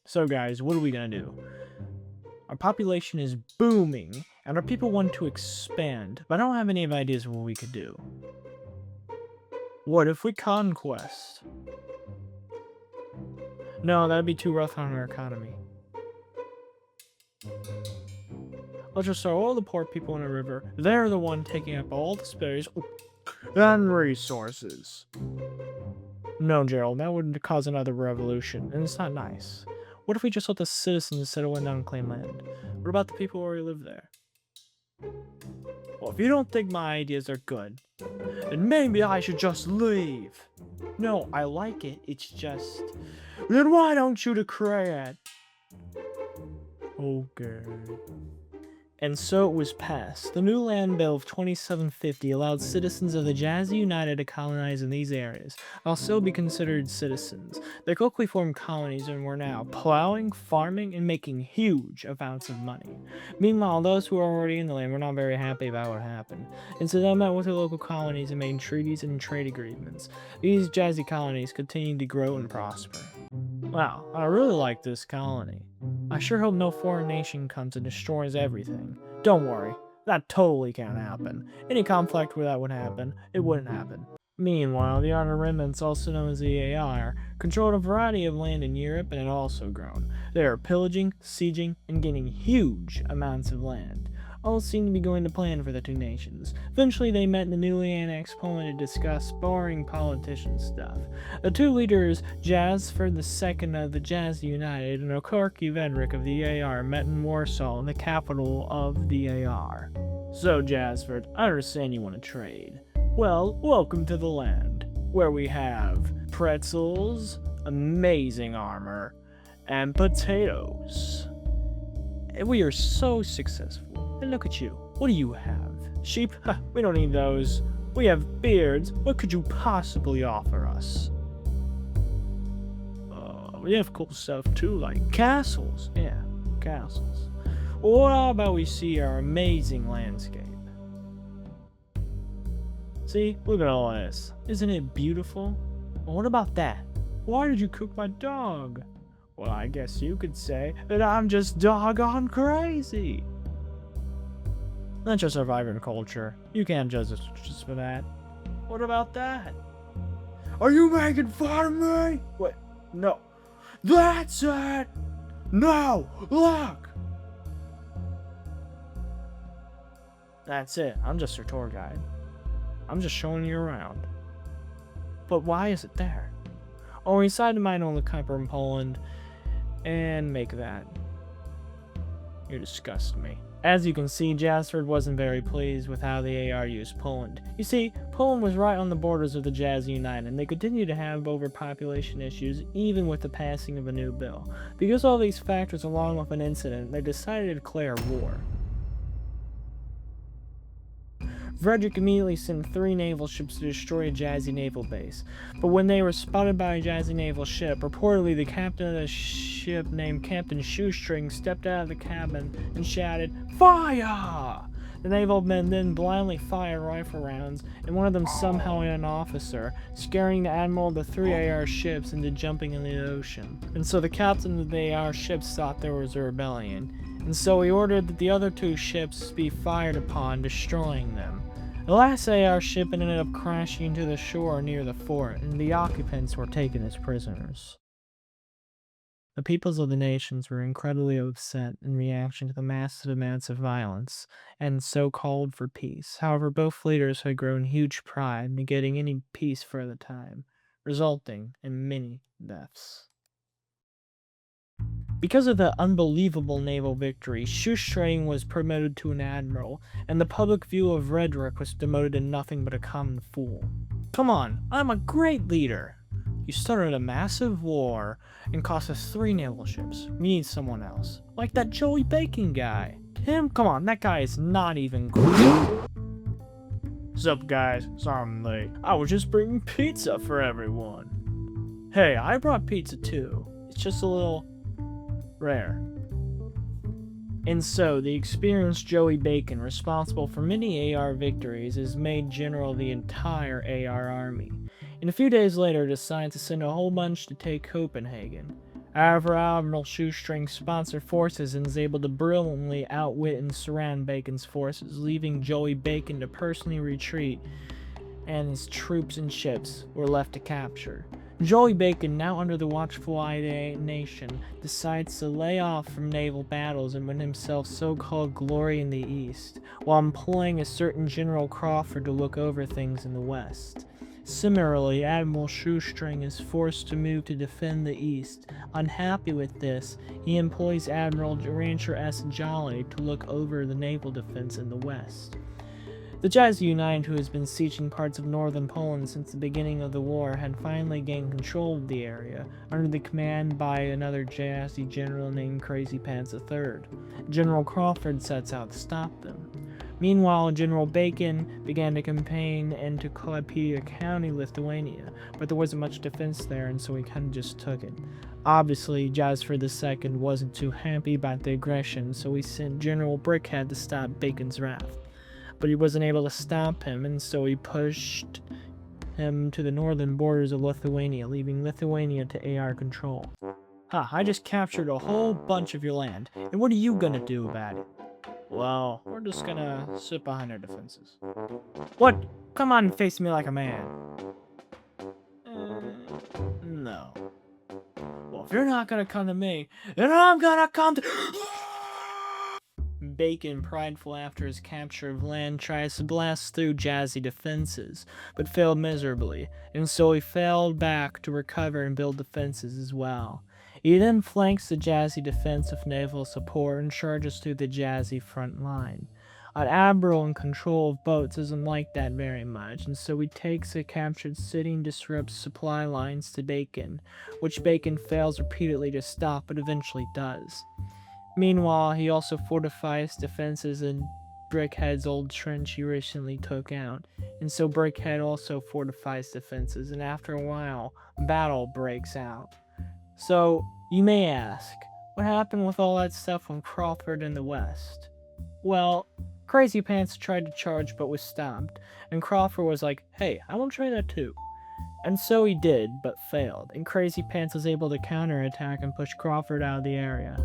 So guys, what are we gonna do? Our population is booming, and our people want to expand, but I don't have any ideas of what we could do. What if we conquest? No, that'd be too rough on our economy. Let's just throw all the poor people in a river. They're the one taking up all the space and resources. No, Gerald, that would cause another revolution, and it's not nice. What if we just let the citizens settle in unclaimed land? What about the people who already live there? Well, if you don't think my ideas are good, then maybe I should just leave. No, I like it, it's just... Then why don't you declare it? Okay. And so it was passed. The new Land Bill of 2750 allowed citizens of the Jazzy United to colonize in these areas, while still be considered citizens. They quickly formed colonies and were now plowing, farming, and making huge amounts of money. Meanwhile, those who were already in the land were not very happy about what happened, and so they met with the local colonies and made treaties and trade agreements. These Jazzy colonies continued to grow and prosper. Wow, I really like this colony. I sure hope no foreign nation comes and destroys everything. Don't worry, that totally can't happen. Any conflict where that would happen, it wouldn't happen. Meanwhile, the Outer Remnants, also known as the AR, controlled a variety of land in Europe and had also grown. They are pillaging, sieging, and gaining huge amounts of land. All seemed to be going to plan for the two nations. Eventually, they met in the newly annexed Poland to discuss boring politician stuff. The two leaders, Jasford II of the Jazzy United and Okarki Vedrik of the AR, met in Warsaw, the capital of the AR. So, Jasford, I understand you want to trade. Well, welcome to the land, where we have pretzels, amazing armor, and potatoes. We are so successful. And look at you. What do you have? Sheep? We don't need those. We have beards. What could you possibly offer us? We have cool stuff too, like castles. Yeah, castles. Well, how about we see our amazing landscape? See? Look at all this. Isn't it beautiful? Well, what about that? Why did you cook my dog? Well, I guess you could say that I'm just doggone crazy. That's just our vibrant culture. You can't judge us just for that. What about that? Are you making fun of me? Wait, no. That's it! No! Look! That's it. I'm just your tour guide. I'm just showing you around. But why is it there? Oh, we decided to mine on the Kuiper in Poland and make that. You disgust me. As you can see, Jasford wasn't very pleased with how the AR used Poland. You see, Poland was right on the borders of the Jazzy United, and they continue to have overpopulation issues even with the passing of a new bill. Because of all these factors along with an incident, they decided to declare war. Frederick immediately sent 3 naval ships to destroy a Jazzy naval base, but when they were spotted by a Jazzy naval ship, reportedly the captain of the ship named Captain Shoestring stepped out of the cabin and shouted, "Fire!" The naval men then blindly fired rifle rounds, and one of them somehow hit an officer, scaring the admiral of the 3 AR ships into jumping in the ocean. And so the captain of the AR ships thought there was a rebellion, and so he ordered that the other 2 ships be fired upon, destroying them. The last AR ship ended up crashing into the shore near the fort, and the occupants were taken as prisoners. The peoples of the nations were incredibly upset in reaction to the massive amounts of violence, and so called for peace. However, both leaders had grown huge pride in getting any peace for the time, resulting in many deaths. Because of the unbelievable naval victory, Shoestring was promoted to an admiral, and the public view of Redrick was demoted to nothing but a common fool. Come on, I'm a great leader! You started a massive war and cost us 3 naval ships. We need someone else. Like that Joey Bacon guy. Him? Come on, that guy is not even good. Sup guys, sorry I'm late. I was just bringing pizza for everyone. Hey, I brought pizza too. It's just a little rare. And so, the experienced Joey Bacon, responsible for many AR victories, is made general of the entire AR army. And a few days later, decides to send a whole bunch to take Copenhagen. However, Admiral Shoestring's sponsored forces and is able to brilliantly outwit and surround Bacon's forces, leaving Joey Bacon to personally retreat, and his troops and ships were left to capture. Joey Bacon, now under the watchful eye of the nation, decides to lay off from naval battles and win himself so-called glory in the East, while employing a certain General Crawford to look over things in the West. Similarly, Admiral Shoestring is forced to move to defend the East. Unhappy with this, he employs Admiral Rancher S. Jolly to look over the naval defense in the West. The Jazzy United, who has been sieging parts of northern Poland since the beginning of the war, had finally gained control of the area, under the command by another Jazzy general named Crazy Pants III. General Crawford sets out to stop them. Meanwhile, General Bacon began to campaign into Klaipėda County, Lithuania, but there wasn't much defense there, and so he kind of just took it. Obviously, Jasper II wasn't too happy about the aggression, so he sent General Brickhead to stop Bacon's wrath. But he wasn't able to stop him, and so he pushed him to the northern borders of Lithuania, leaving Lithuania to AR control. I just captured a whole bunch of your land, and what are you gonna do about it? Well, we're just gonna sit behind our defenses. What? Come on and face me like a man. No. Well, if you're not gonna come to me, then I'm gonna come to... Bacon, prideful after his capture of land, tries to blast through Jazzy defenses, but failed miserably, and so he failed back to recover and build defenses as well. He then flanks the Jazzy defense with naval support and charges through the Jazzy front line. An admiral in control of boats doesn't like that very much, and so he takes a captured city and disrupts supply lines to Bacon, which Bacon fails repeatedly to stop but eventually does. Meanwhile, he also fortifies defenses in Brickhead's old trench he recently took out, and so Brickhead also fortifies defenses, and after a while, battle breaks out. So, you may ask, what happened with all that stuff with Crawford in the West? Well, Crazy Pants tried to charge but was stopped, and Crawford was like, hey, I want to try that too. And so he did, but failed, and Crazy Pants was able to counterattack and push Crawford out of the area.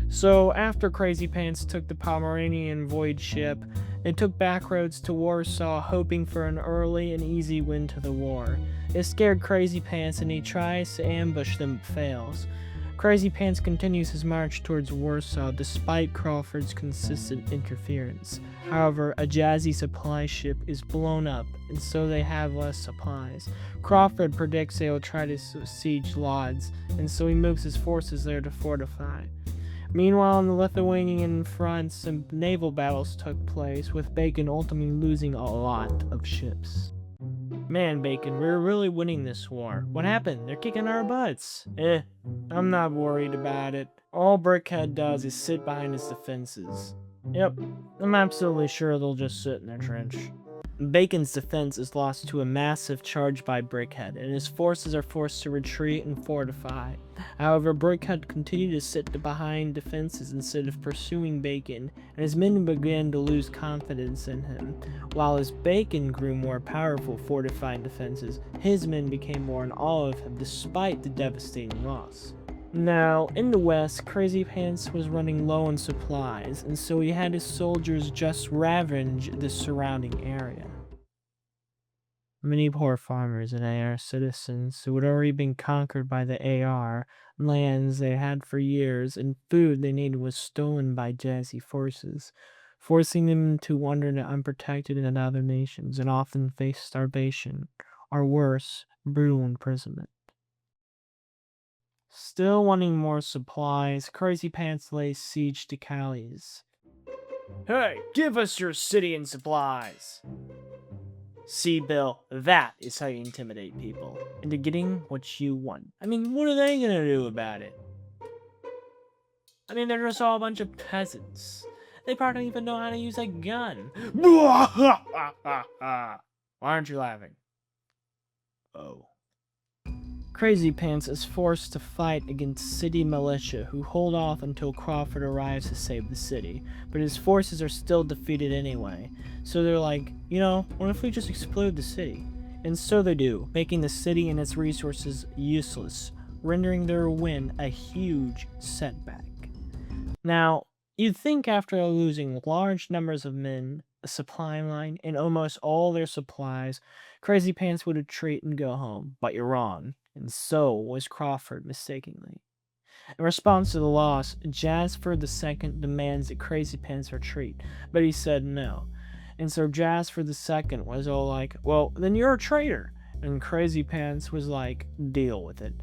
So, after Crazy Pants took the Pomeranian void ship, they took back roads to Warsaw, hoping for an early and easy win to the war. It scared Crazy Pants, and he tries to ambush them but fails. Crazy Pants continues his march towards Warsaw despite Crawford's consistent interference. However, a Jazzy supply ship is blown up, and so they have less supplies. Crawford predicts they will try to siege Lodz, and so he moves his forces there to fortify. Meanwhile, on the Lithuanian front, some naval battles took place, with Bacon ultimately losing a lot of ships. Man, Bacon, we're really winning this war. What happened? They're kicking our butts. I'm not worried about it. All Brickhead does is sit behind his defenses. Yep, I'm absolutely sure they'll just sit in their trench. Bacon's defense is lost to a massive charge by Brickhead, and his forces are forced to retreat and fortify. However, Brickhead continued to sit behind defenses instead of pursuing Bacon, and his men began to lose confidence in him. While as Bacon grew more powerful fortifying defenses, his men became more in awe of him despite the devastating loss. Now, in the west, Crazy Pants was running low on supplies, and so he had his soldiers just ravage the surrounding area. Many poor farmers and AR citizens who had already been conquered by the AR, lands they had for years, and food they needed was stolen by Jazzy forces, forcing them to wander unprotected in other nations and often face starvation, or worse, brutal imprisonment. Still wanting more supplies, Crazy Pants lays siege to Calais. Hey, give us your city and supplies! See, Bill, that is how you intimidate people into getting what you want. I mean, what are they gonna do about it? I mean, they're just all a bunch of peasants. They probably don't even know how to use a gun. Why aren't you laughing? Oh. Crazy Pants is forced to fight against city militia who hold off until Crawford arrives to save the city, but his forces are still defeated anyway. So they're like, what if we just explode the city? And so they do, making the city and its resources useless. rendering their win a huge setback. Now, you'd think after losing large numbers of men, a supply line, and almost all their supplies, Crazy Pants would retreat and go home, but you're wrong, and so was Crawford mistakenly. In response to the loss, Jasford II demands that Crazy Pants retreat, but he said no. And so Jasford II was all like, well, then you're a traitor. And Crazy Pants was like, deal with it.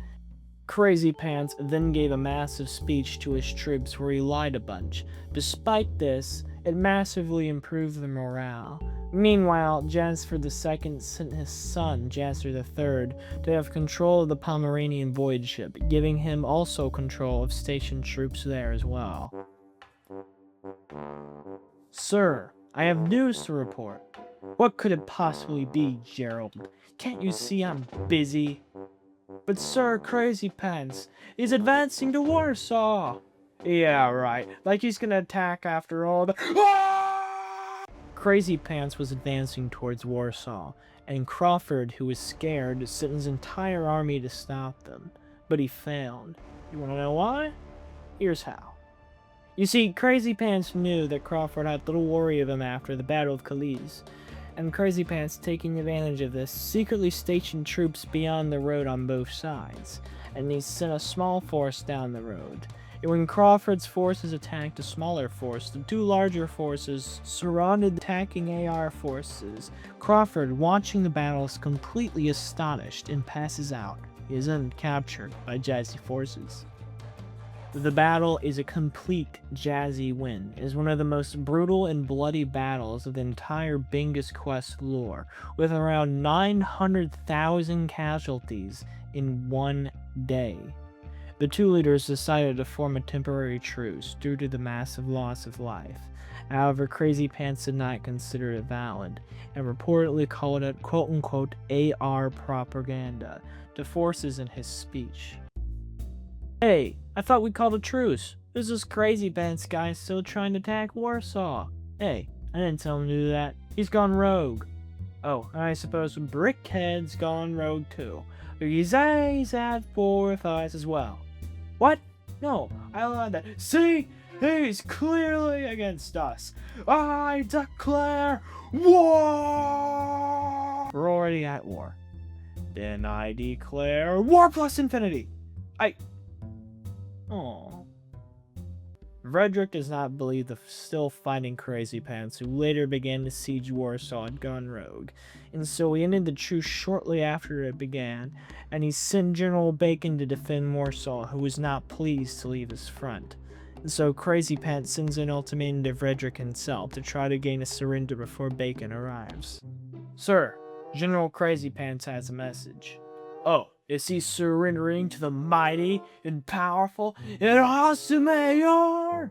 Crazy Pants then gave a massive speech to his troops where he lied a bunch. Despite this, it massively improved their morale. Meanwhile, Jasford II sent his son, Jasper III, to have control of the Pomeranian voyage ship, giving him also control of stationed troops there as well. Sir, I have news to report. What could it possibly be, Gerald? Can't you see I'm busy? But Sir, Crazy Pants, he's advancing to Warsaw. Yeah, right. Like he's gonna attack after all the... Crazy Pants was advancing towards Warsaw, and Crawford, who was scared, sent his entire army to stop them. But he failed. You wanna know why? Here's how. You see, Crazy Pants knew that Crawford had little worry of him after the Battle of Calais, and Crazy Pants, taking advantage of this, secretly stationed troops beyond the road on both sides, and he sent a small force down the road. And when Crawford's forces attacked a smaller force, the two larger forces surrounded the attacking AR forces. Crawford, watching the battle, is completely astonished and passes out. He is then captured by Jazzy forces. The battle is a complete Jazzy win. It is one of the most brutal and bloody battles of the entire Bingus Quest lore, with around 900,000 casualties in one day. The two leaders decided to form a temporary truce due to the massive loss of life. However, Crazy Pants did not consider it valid, and reportedly called it quote-unquote AR propaganda to forces in his speech. Hey, I thought we called a truce. This is Crazy Pants guy still trying to attack Warsaw. Hey, I didn't tell him to do that. He's gone rogue. Oh, and I suppose Brickhead's gone rogue too. He's had 4 thighs as well. What? No, I lied that. See? He's clearly against us. I declare war! We're already at war. Then I declare war plus infinity. Oh. Frederick does not believe the still fighting Crazy Pants, who later began to siege Warsaw, had gone rogue, and so he ended the truce shortly after it began, and he sent General Bacon to defend Warsaw, who was not pleased to leave his front. And so Crazy Pants sends an ultimatum to Frederick himself to try to gain a surrender before Bacon arrives. Sir, General Crazy Pants has a message. Oh, is he surrendering to the mighty and powerful and awesome mayor?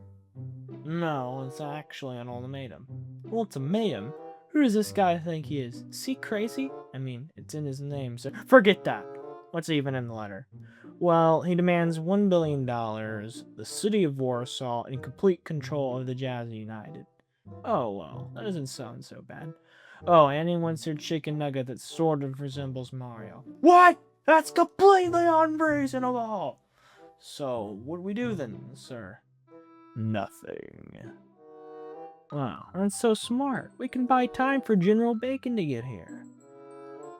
No, it's actually an ultimatum. Ultimatum? Who does this guy think he is? Is he crazy? I mean, it's in his name, so forget that. What's even in the letter? Well, he demands $1 billion, the city of Warsaw, and complete control of the Jazzy United. Oh, well, that doesn't sound so bad. Oh, and he wants their chicken nugget that sort of resembles Mario. What? That's completely unreasonable! So, what do we do then, sir? Nothing. Wow, that's so smart. We can buy time for General Bacon to get here.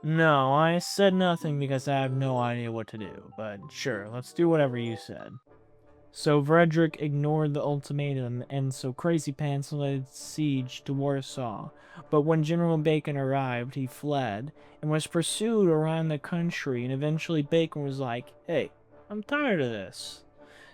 No, I said nothing because I have no idea what to do, but sure, let's do whatever you said. So Frederick ignored the ultimatum, and so Crazy Pants led siege to Warsaw. But when General Bacon arrived, he fled, and was pursued around the country, and eventually Bacon was like, hey, I'm tired of this.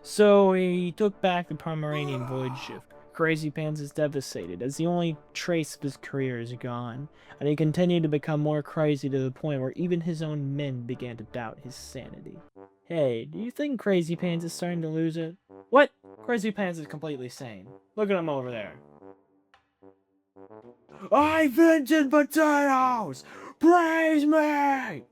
So he took back the Pomeranian voyage ship. Crazy Pants is devastated, as the only trace of his career is gone, and he continued to become more crazy to the point where even his own men began to doubt his sanity. Hey, do you think Crazy Pants is starting to lose it? What? Crazy Pants is completely sane. Look at him over there. I've invented potatoes! Praise me!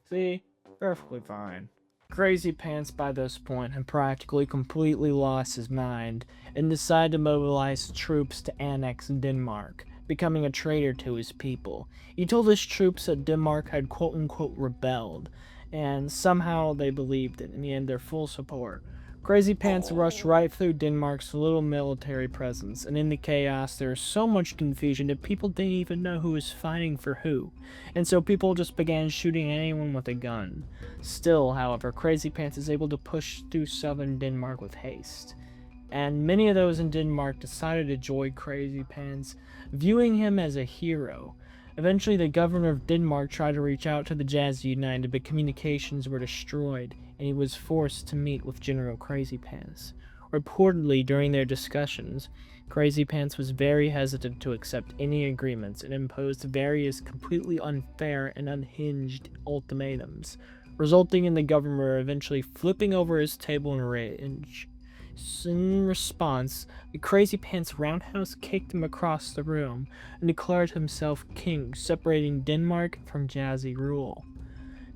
See? Perfectly fine. Crazy Pants by this point had practically completely lost his mind and decided to mobilize troops to annex Denmark, becoming a traitor to his people. He told his troops that Denmark had quote-unquote rebelled, and somehow they believed it and he had their full support. Crazy Pants rushed right through Denmark's little military presence, and in the chaos there was so much confusion that people didn't even know who was fighting for who, and so people just began shooting anyone with a gun. Still, however, Crazy Pants is able to push through southern Denmark with haste, and many of those in Denmark decided to join Crazy Pants, viewing him as a hero. Eventually, the governor of Denmark tried to reach out to the Jazz United, but communications were destroyed, and he was forced to meet with General Crazy Pants. Reportedly, during their discussions, Crazy Pants was very hesitant to accept any agreements and imposed various completely unfair and unhinged ultimatums, resulting in the governor eventually flipping over his table in rage. In response, the Crazy Pants roundhouse kicked him across the room and declared himself king, separating Denmark from Jazzy rule.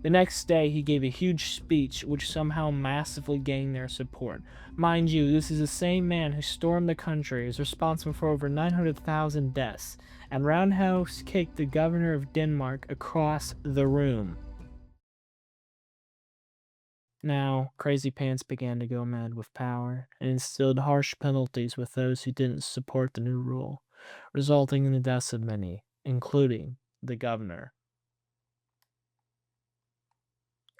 The next day, he gave a huge speech which somehow massively gained their support. Mind you, this is the same man who stormed the country, is responsible for over 900,000 deaths, and roundhouse kicked the governor of Denmark across the room. Now, Crazy Pants began to go mad with power, and instilled harsh penalties with those who didn't support the new rule, resulting in the deaths of many, including the governor.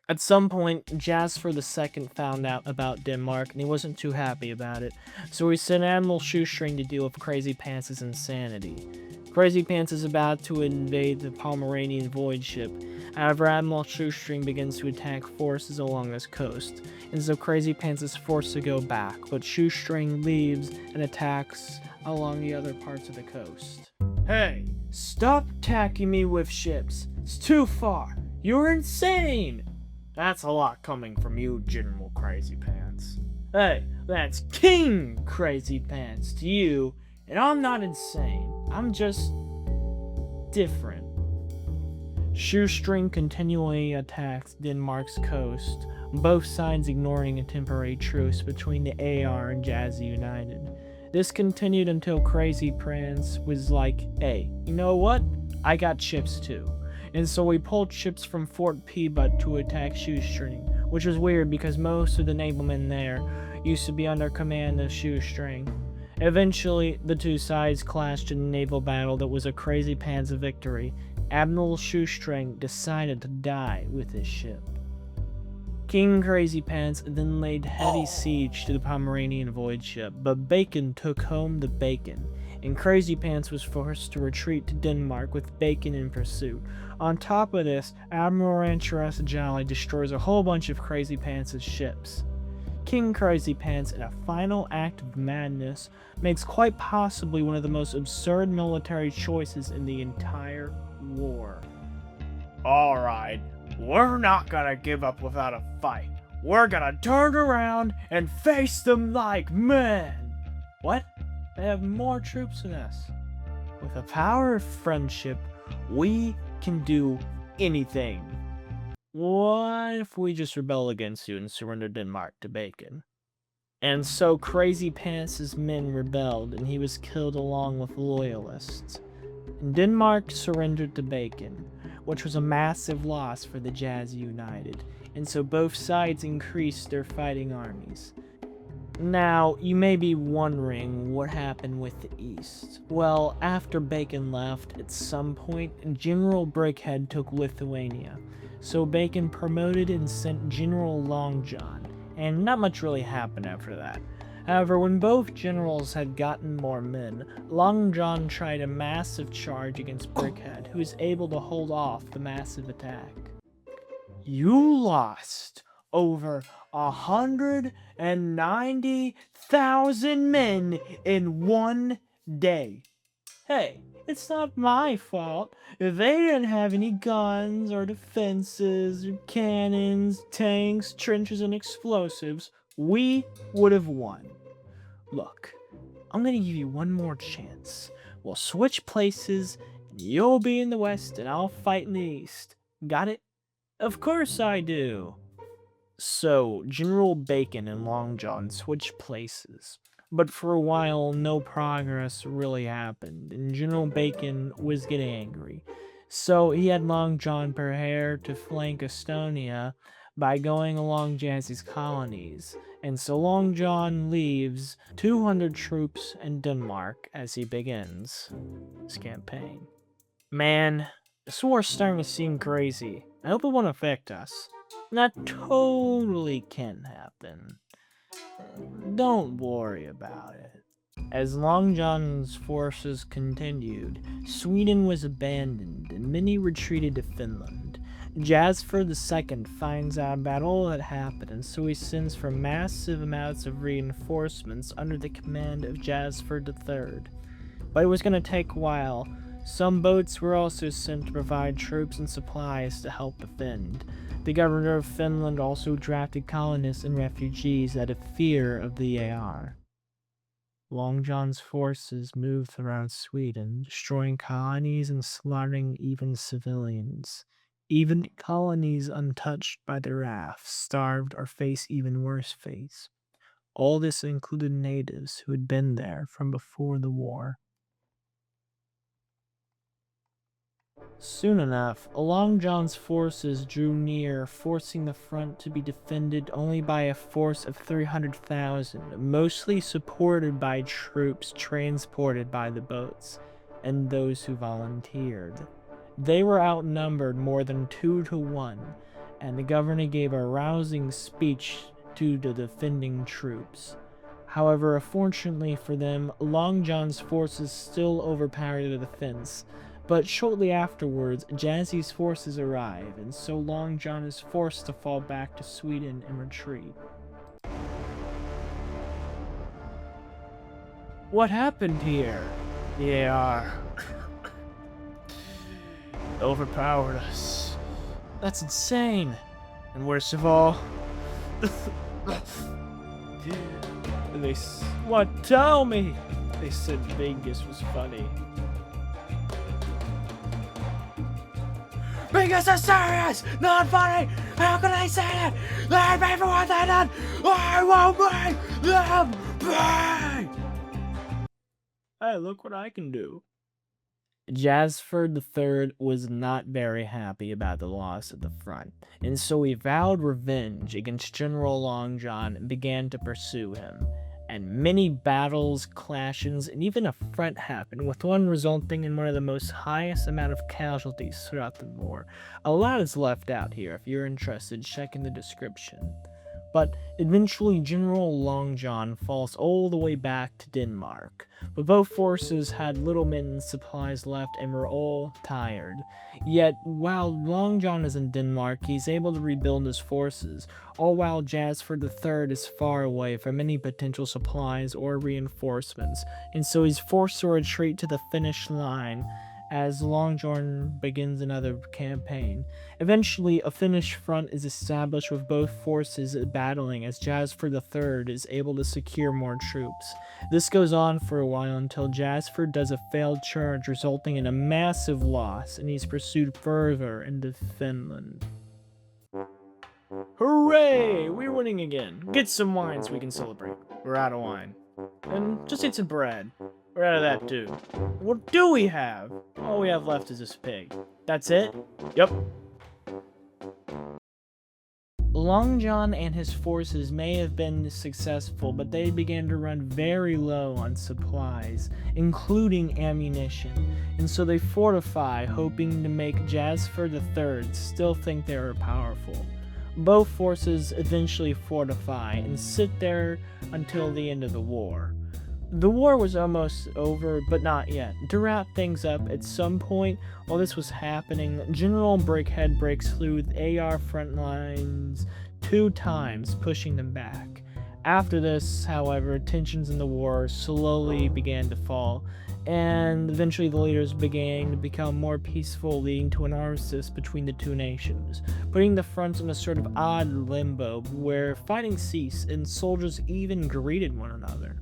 At some point, Jasper II found out about Denmark, and he wasn't too happy about it, so he sent Admiral Shoestring to deal with Crazy Pants' insanity. Crazy Pants is about to invade the Pomeranian void ship. However, Admiral Shoestring begins to attack forces along this coast, and so Crazy Pants is forced to go back, but Shoestring leaves and attacks along the other parts of the coast. Hey, stop attacking me with ships. It's too far. You're insane! That's a lot coming from you, General Crazy Pants. Hey, that's King Crazy Pants to you, and I'm not insane. I'm just different. Shoestring continually attacks Denmark's coast, both sides ignoring a temporary truce between the AR and Jazzy United. This continued until Crazy Pants was like, hey, you know what? I got ships too. And so we pulled ships from Fort Peabody to attack Shoestring, which was weird because most of the navalmen there used to be under command of Shoestring. Eventually, the two sides clashed in a naval battle that was a Crazy Pants victory. Admiral Shoestring decided to die with his ship. King Crazy Pants then laid heavy siege to the Pomeranian void ship, but Bacon took home the bacon, and Crazy Pants was forced to retreat to Denmark with Bacon in pursuit. On top of this, Admiral Rancheress Jolly destroys a whole bunch of Crazy Pants' ships. King Crazy Pants, in a final act of madness, makes quite possibly one of the most absurd military choices in the entire war. Alright, we're not gonna give up without a fight. We're gonna turn around and face them like men. What? They have more troops than us. With the power of friendship, we can do anything. What if we just rebel against you and surrender Denmark to Bacon? And so Crazy Pants' men rebelled, and he was killed along with loyalists. And Denmark surrendered to Bacon, which was a massive loss for the Jazz United, and so both sides increased their fighting armies. Now, you may be wondering what happened with the East. Well, after Bacon left, at some point, General Brickhead took Lithuania. So Bacon promoted and sent General Long John, and not much really happened after that. However, when both generals had gotten more men, Long John tried a massive charge against Brickhead, who was able to hold off the massive attack. You lost over 190,000 men in one day. Hey, it's not my fault. If they didn't have any guns or defenses or cannons, tanks, trenches, and explosives, we would have won. Look, I'm gonna give you one more chance. We'll switch places, and you'll be in the west and I'll fight in the east. Got it? Of course I do. So, General Bacon and Long John switched places, but for a while no progress really happened, and General Bacon was getting angry. So he had Long John prepare to flank Estonia by going along Jazzy's colonies, and so Long John leaves 200 troops in Denmark as he begins his campaign. Man, this war's starting to seem crazy. I hope it won't affect us. That totally can happen. Don't worry about it. As Long John's forces continued, Sweden was abandoned and many retreated to Finland. Jasper II finds out about all that happened, and so he sends for massive amounts of reinforcements under the command of Jasper III. But it was going to take a while. Some boats were also sent to provide troops and supplies to help defend. The governor of Finland also drafted colonists and refugees out of fear of the AR. Long John's forces moved around Sweden, destroying colonies and slaughtering even civilians. Even colonies untouched by the wrath starved or faced even worse fates. All this included natives who had been there from before the war. Soon enough, Long John's forces drew near, forcing the front to be defended only by a force of 300,000, mostly supported by troops transported by the boats, and those who volunteered. They were outnumbered more than 2 to 1, and the governor gave a rousing speech to the defending troops. However, unfortunately for them, Long John's forces still overpowered the defense. But shortly afterwards, Jazzy's forces arrive, and so Long John is forced to fall back to Sweden and retreat. What happened here? The AR overpowered us. That's insane. And worst of all, what? Tell me! They said Vegas was funny. Vegas is serious! Not funny! How can I say that? Let me for what they done! I won't make them pay! Hey, look what I can do. Jasper III was not very happy about the loss at the front, and so he vowed revenge against General Long John and began to pursue him. And many battles, clashes, and even a front happened, with one resulting in one of the most highest amount of casualties throughout the war. A lot is left out here. If you're interested, check in the description. But eventually General Long John falls all the way back to Denmark. But both forces had little men and supplies left and were all tired. Yet, while Long John is in Denmark, he's able to rebuild his forces, all while Jasper III is far away from any potential supplies or reinforcements, and so he's forced to retreat to the finish line as Long John begins another campaign. Eventually, a Finnish front is established with both forces battling as Jasper III is able to secure more troops. This goes on for a while until Jasper does a failed charge, resulting in a massive loss, and he's pursued further into Finland. Hooray! We're winning again. Get some wine so we can celebrate. We're out of wine. And just eat some bread. We're out of that too. What do we have? All we have left is this pig. That's it? Yep. Long John and his forces may have been successful, but they began to run very low on supplies, including ammunition, and so they fortify, hoping to make Jasper III still think they were powerful. Both forces eventually fortify and sit there until the end of the war. The war was almost over, but not yet. To wrap things up, at some point while this was happening, General Brickhead breaks through the AR front lines 2 times, pushing them back. After this, however, tensions in the war slowly began to fall, and eventually the leaders began to become more peaceful, leading to an armistice between the two nations, putting the fronts in a sort of odd limbo where fighting ceased and soldiers even greeted one another.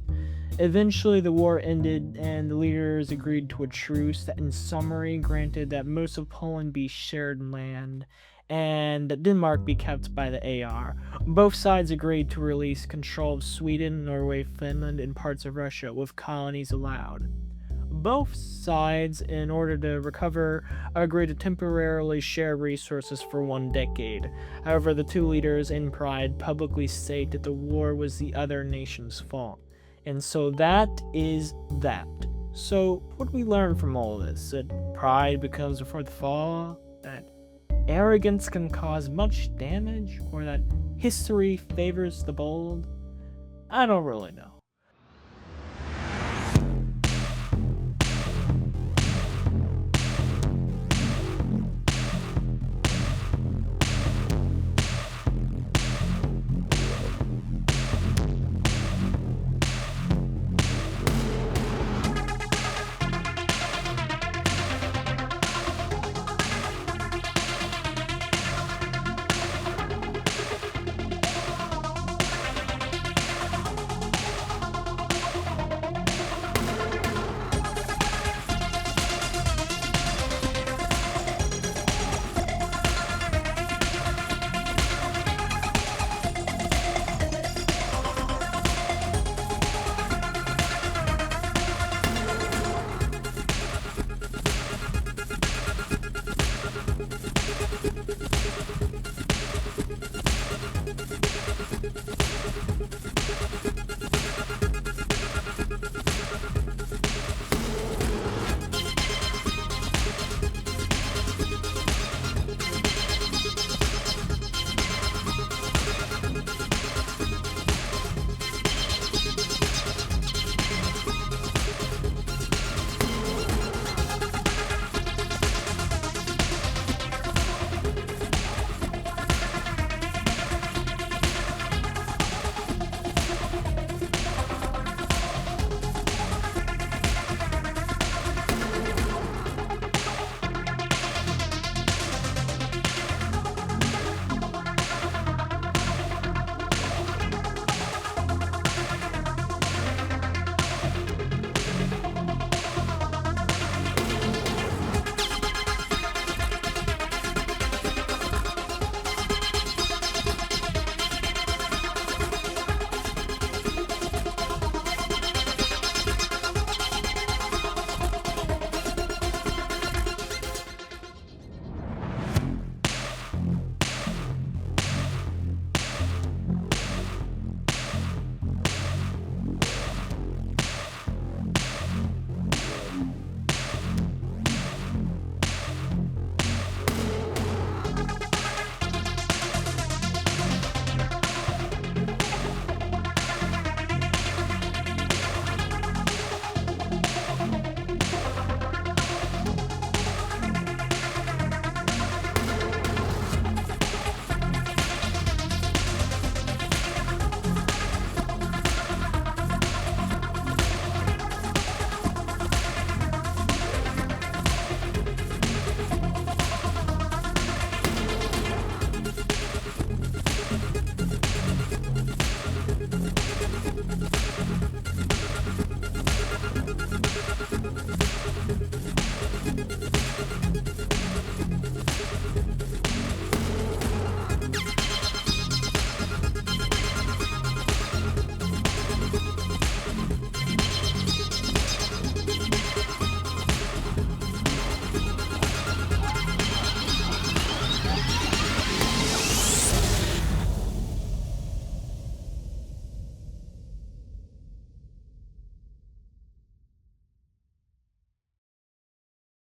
Eventually the war ended and the leaders agreed to a truce that in summary granted that most of Poland be shared land and Denmark be kept by the AR. Both sides agreed to release control of Sweden, Norway, Finland, and parts of Russia with colonies allowed. both sides, in order to recover, agreed to temporarily share resources for 1 decade. However, the two leaders in pride publicly state that the war was the other nation's fault. And so that is that. So, what do we learn from all this? That pride becomes before the fall? That arrogance can cause much damage? Or that history favors the bold? I don't really know.